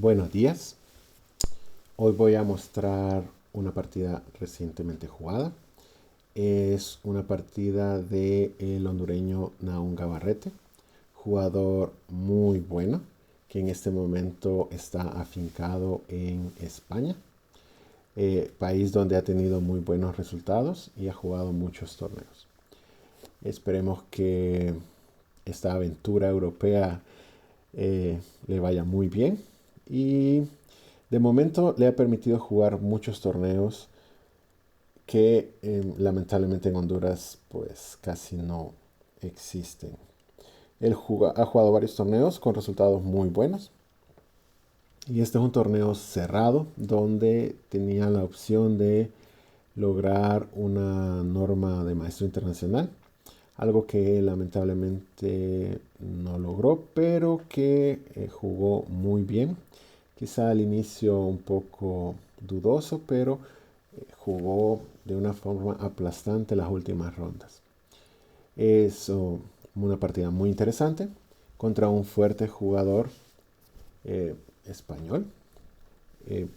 Buenos días. Hoy voy a mostrar una partida recientemente jugada. Es una partida de el hondureño Nahum Gabarrete, jugador muy bueno que en este momento está afincado en España, país donde ha tenido muy buenos resultados y ha jugado muchos torneos. Esperemos que esta aventura europea le vaya muy bien y de momento le ha permitido jugar muchos torneos que lamentablemente en Honduras pues casi no existen. Él ha jugado varios torneos con resultados muy buenos. Y este es un torneo cerrado donde tenía la opción de lograr una norma de maestro internacional. Algo que lamentablemente no logró, pero que jugó muy bien. Quizá al inicio un poco dudoso, pero jugó de una forma aplastante las últimas rondas. Es una partida muy interesante contra un fuerte jugador español. Eh,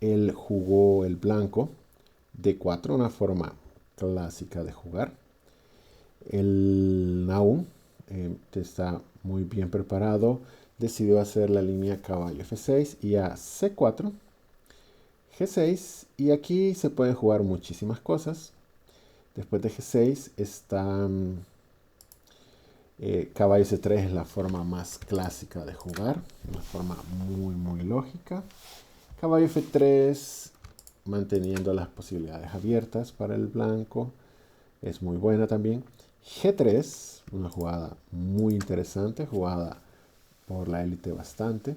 Él jugó el blanco de 4, una forma clásica de jugar. El Nahum está muy bien preparado. Decidió hacer la línea caballo F6 y a C4, G6. Y aquí se pueden jugar muchísimas cosas. Después de G6 está caballo C3, es la forma más clásica de jugar. Una forma muy lógica. Caballo F3, manteniendo las posibilidades abiertas para el blanco. Es muy buena también. G3, una jugada muy interesante, jugada por la élite bastante.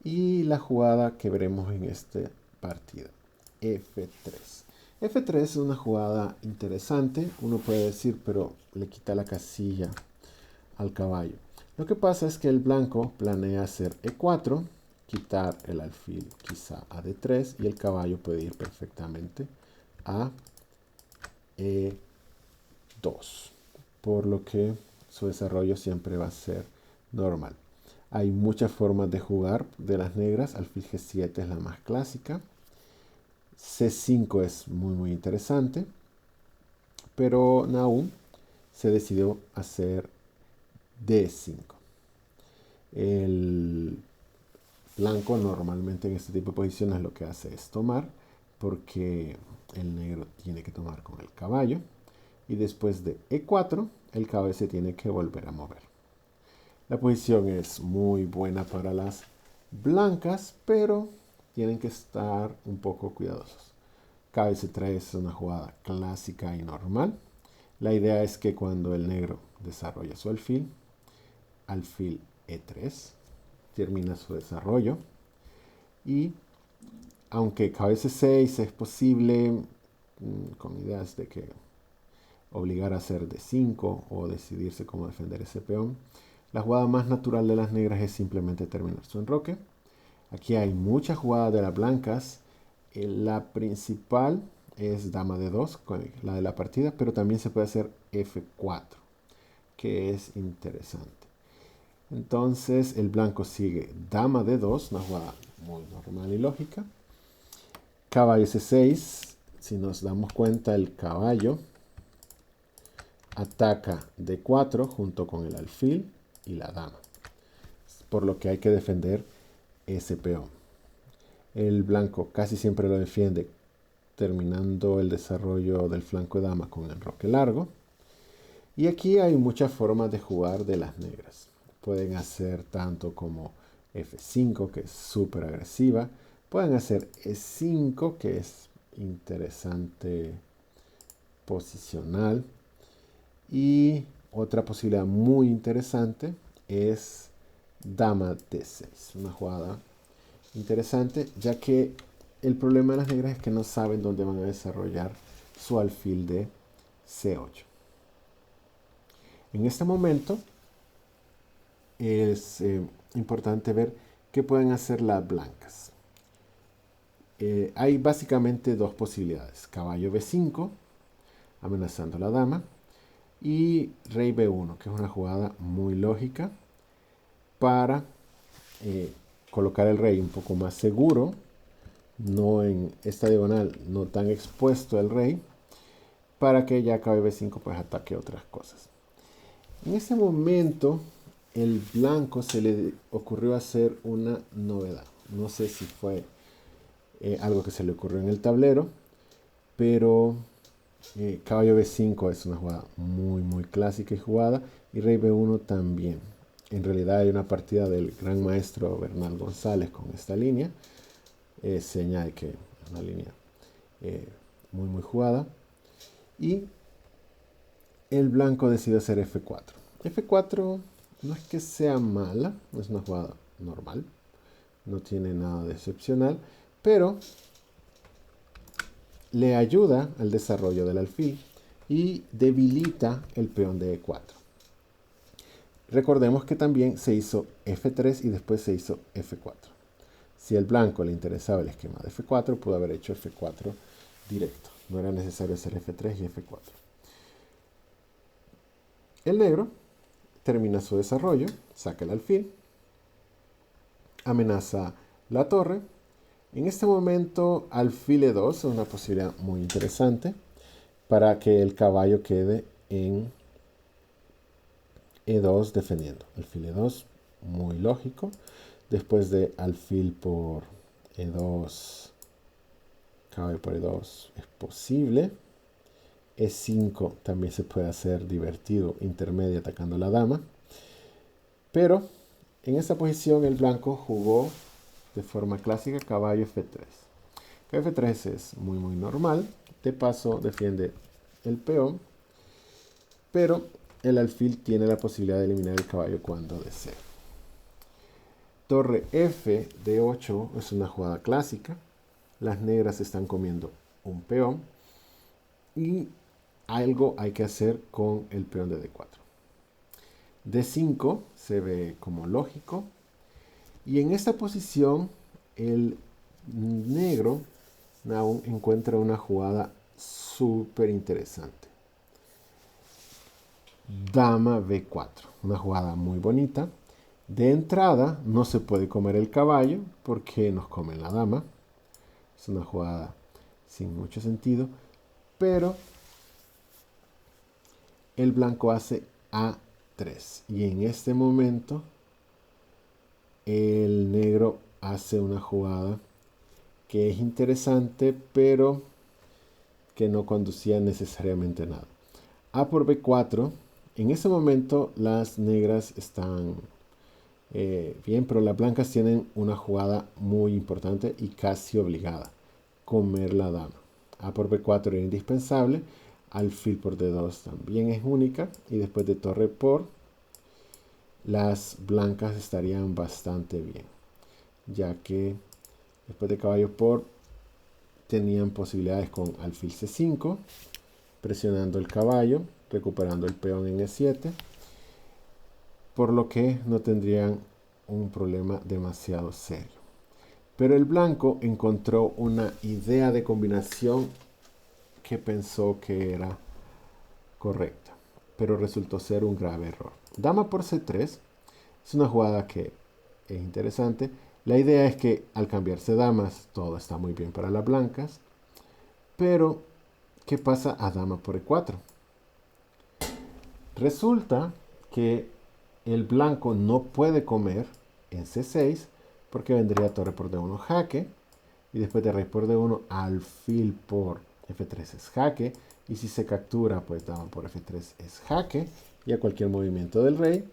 Y la jugada que veremos en este partido, F3. F3 es una jugada interesante. Uno puede decir, pero le quita la casilla al caballo. Lo que pasa es que el blanco planea hacer E4, quitar el alfil quizá a D3 y el caballo puede ir perfectamente a E2, por lo que su desarrollo siempre va a ser normal. Hay muchas formas de jugar de las negras. Alfil G7 es la más clásica. C5 es muy interesante, pero Nahum se decidió hacer D5. El blanco normalmente en este tipo de posiciones lo que hace es tomar, porque el negro tiene que tomar con el caballo. Y después de E4, el caballo se tiene que volver a mover. La posición es muy buena para las blancas, pero tienen que estar un poco cuidadosos. Caballo C3 es una jugada clásica y normal. La idea es que cuando el negro desarrolla su alfil E3, termina su desarrollo. Y aunque caballo C6 es posible, con ideas de que obligar a hacer D5 o decidirse cómo defender ese peón, la jugada más natural de las negras es simplemente terminar su enroque. Aquí hay muchas jugadas de las blancas. La principal es dama de 2, la de la partida, pero también se puede hacer F4, que es interesante. Entonces el blanco sigue dama de 2, una jugada muy normal y lógica. Caballo C6, si nos damos cuenta, el caballo ataca D4 junto con el alfil y la dama, por lo que hay que defender ese peón. El blanco casi siempre lo defiende terminando el desarrollo del flanco de dama con enroque largo. Y aquí hay muchas formas de jugar de las negras. Pueden hacer tanto como F5, que es súper agresiva. Pueden hacer E5, que es interesante posicional. Y otra posibilidad muy interesante es dama D6. Una jugada interesante, ya que el problema de las negras es que no saben dónde van a desarrollar su alfil de C8. En este momento es importante ver qué pueden hacer las blancas. Hay básicamente dos posibilidades: caballo B5, amenazando a la dama, y rey B1, que es una jugada muy lógica para colocar el rey un poco más seguro, no en esta diagonal, no tan expuesto el rey, para que ya cabe b5 pues ataque otras cosas. En ese momento el blanco se le ocurrió hacer una novedad. No sé si fue algo que se le ocurrió en el tablero, pero caballo b5 es una jugada muy clásica y jugada, y rey b1 también. En realidad hay una partida del gran maestro Bernal González con esta línea, señal que es una línea muy jugada, y el blanco decidió hacer f4. f4 no es que sea mala, es una jugada normal, no tiene nada de excepcional, pero le ayuda al desarrollo del alfil y debilita el peón de e4. Recordemos que también se hizo f3 y después se hizo f4. Si al blanco le interesaba el esquema de f4, pudo haber hecho f4 directo. No era necesario hacer f3 y f4. El negro termina su desarrollo, saca el alfil, amenaza la torre. En este momento, alfil e2 es una posibilidad muy interesante para que el caballo quede en e2 defendiendo. Alfil e2, muy lógico. Después de alfil por e2, caballo por e2 es posible. e5 también se puede hacer divertido, intermedio, atacando a la dama. Pero en esta posición el blanco jugó de forma clásica caballo f3. Caballo f3 es muy normal. De paso defiende el peón, pero el alfil tiene la posibilidad de eliminar el caballo cuando desee. Torre f de 8 es una jugada clásica. Las negras están comiendo un peón y algo hay que hacer con el peón de d4. d5 se ve como lógico, y en esta posición el negro aún encuentra una jugada súper interesante. Dama b4, una jugada muy bonita. De entrada no se puede comer el caballo porque nos comen la dama. Es una jugada sin mucho sentido, pero el blanco hace a3 y en este momento el negro hace una jugada que es interesante, pero que no conducía necesariamente a nada. A por b4. En ese momento las negras están bien, pero las blancas tienen una jugada muy importante y casi obligada: comer la dama. A por b4 era indispensable. Alfil por d2 también es única, y después de torre por, las blancas estarían bastante bien, ya que después de caballo por tenían posibilidades con alfil c5, presionando el caballo, recuperando el peón en e7, por lo que no tendrían un problema demasiado serio. Pero el blanco encontró una idea de combinación que pensó que era correcta, pero resultó ser un grave error. Dama por c3 es una jugada que es interesante. La idea es que al cambiarse damas todo está muy bien para las blancas, pero ¿qué pasa a dama por e4? Resulta que el blanco no puede comer en c6 porque vendría torre por d1 jaque, y después de rey por d1 alfil por f3 es jaque, y si se captura pues dama por f3 es jaque, y a cualquier movimiento del rey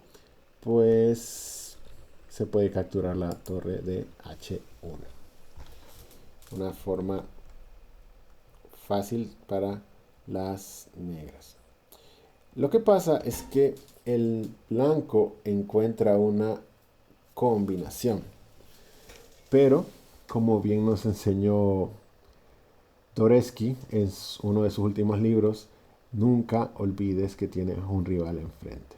pues se puede capturar la torre de h1. Una forma fácil para las negras. Lo que pasa es que el blanco encuentra una combinación, pero como bien nos enseñó Dvoretzky en uno de sus últimos libros, nunca olvides que tienes un rival enfrente.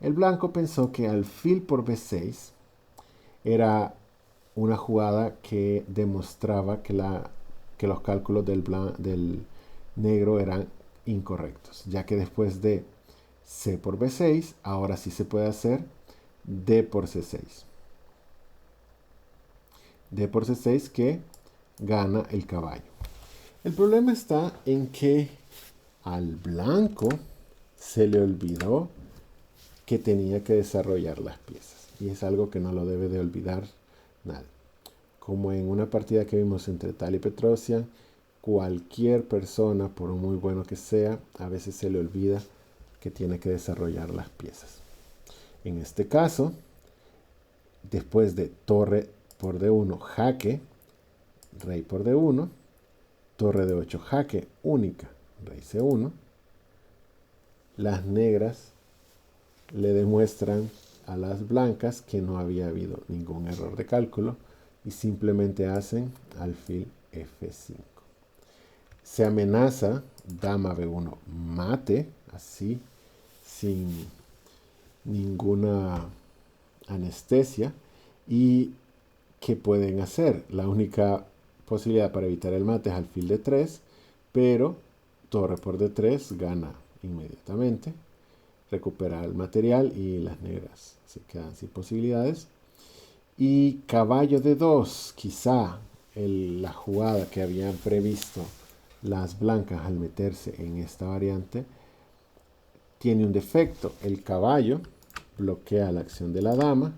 El blanco pensó que alfil por b6 era una jugada que demostraba que los cálculos del negro eran incorrectos, ya que después de c por b6, ahora sí se puede hacer d por c6. D por C6 que gana el caballo. El problema está en que al blanco se le olvidó que tenía que desarrollar las piezas. Y es algo que no lo debe de olvidar nadie. Como en una partida que vimos entre Tal y Petrosian, cualquier persona, por muy bueno que sea, a veces se le olvida que tiene que desarrollar las piezas. En este caso, después de torre por D1, jaque, rey por D1, torre de 8, jaque única, rey C1, las negras le demuestran a las blancas que no había habido ningún error de cálculo y simplemente hacen alfil F5. Se amenaza dama B1 mate, así, sin ninguna anestesia. ¿Y qué pueden hacer? La única posibilidad para evitar el mate es alfil D3, pero torre por D3 gana inmediatamente, recupera el material y las negras se quedan sin posibilidades. Y caballo D2, quizá la jugada que habían previsto las blancas al meterse en esta variante tiene un defecto. El caballo bloquea la acción de la dama,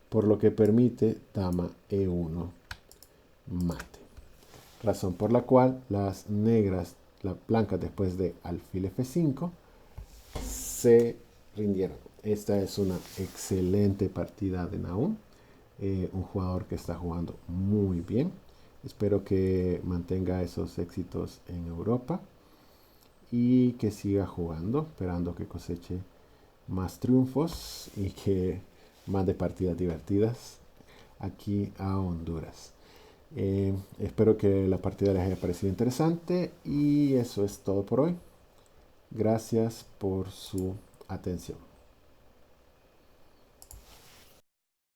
por lo que permite dama E1 mate. Razón por la cual las negras, las blancas después de alfil F5, se rindieron. Esta es una excelente partida de Naum. Un jugador que está jugando muy bien. Espero que mantenga esos éxitos en Europa y que siga jugando, esperando que coseche más triunfos y que mande partidas divertidas aquí a Honduras. Espero que la partida les haya parecido interesante y eso es todo por hoy. Gracias por su atención.